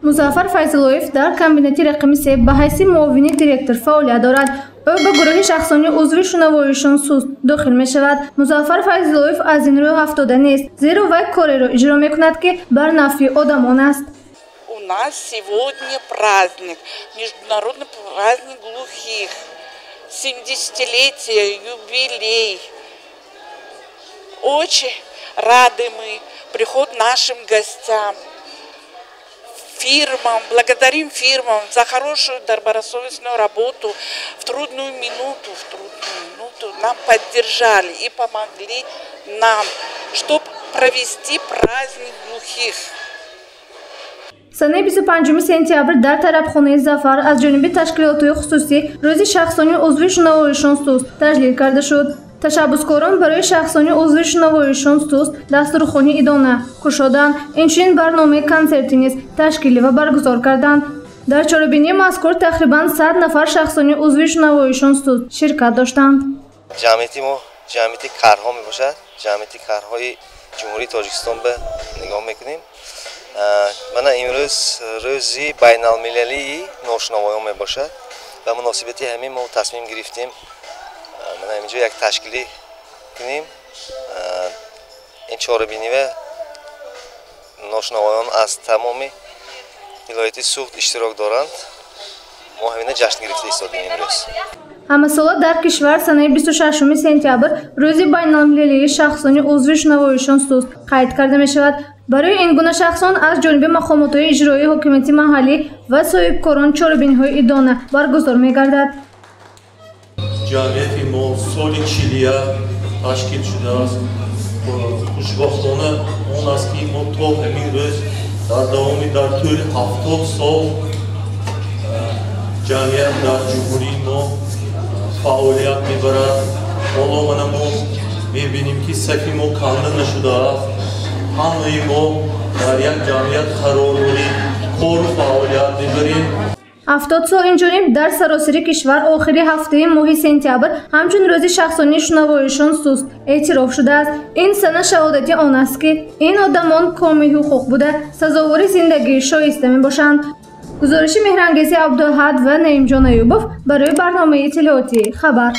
مظفر فیض‌اللهیف در کابینت رقم 3 به حیث معاون دیرکتور فعالیت دارد. او به گروه شخصانی عضو شنواییشان سوست داخل می شود. مظفر فیض‌اللهیف از این رو هفتاده نیست، زیرا وی کاری را اجرا می کند که بر نفع آدمان است. У нас сегодня праздник, международный праздник глухих, 70-летие, юбилей. Очень рады мы приход нашим гостям, фирмам, благодарим фирмам за хорошую добросовестную работу. В трудную минуту нам поддержали и помогли нам, чтобы провести праздник глухих. سنه 25 سپتامبر در طربخانه ظفر از جانب تشکیلات خصوصی روز شخصانی عضو شنواییشان سوست تجلیل کرده شد. تشبسکاران برای شخصانی عضو شنواییشان سوست دستورخوانی ادانه کشادند. اینچنین برنامه کنسرتی نیز تشکیل و برگزار کردند. در چاره‌بینی مذکور تقریباً 100 نفر شخصانی عضو شنواییشان سوست شرکت داشتند. جمعیتی ما جمعیتی کارها میباشد. جمعیتی کارهای جمهوری تاجیکستان به نگاه میکنیم. من امروز روزی بین المللی ناشنوایان می باشد و مناسبتی همین ما تصمیم گرفتیم من اینجا یک تشکیلی کنیم. این چاره‌بینی و ناشنوایان از تمام ولایت سوخت اشتراک دارند. ما همین جشن گرفته ایستادیم امروز. همه ساله در کشور سنه 26 سپتامبر روز بین المللی شخصانی عضو شنواییشان سوست قید کرده می شود. برای این گونه شخصان از جانب مقامات اجرایی حکومتی محلی و صاحبکاران چاره‌بینی‌های ادانه برگزار می‌گردد. جمعیت ما سال چیلیا تشکیل شده است. خوشبختانه اون است که ما تا همین روز در طول 70 سال جمعیت در جمهوری ما فعالیت می‌برد. حالا ما می‌بینیم که صفی ما کامل نشده است. همه ما در یک جمعیت قرار داریم، کار و فعالیت می‌بریم. 70 سال اینجانب در سراسر کشور آخری هفته ماه سپتامبر همچون روز شخصانی شنواییشان سوست اعتراف شده است. این سنه شهادتی آن است که این آدمان کامل حقوق بوده سزاوار زندگی شایسته می باشند. گزارش مهرانگیز عبدالحد و نعیم جان ایوبوف برای برنامه اطلاعاتی خبر.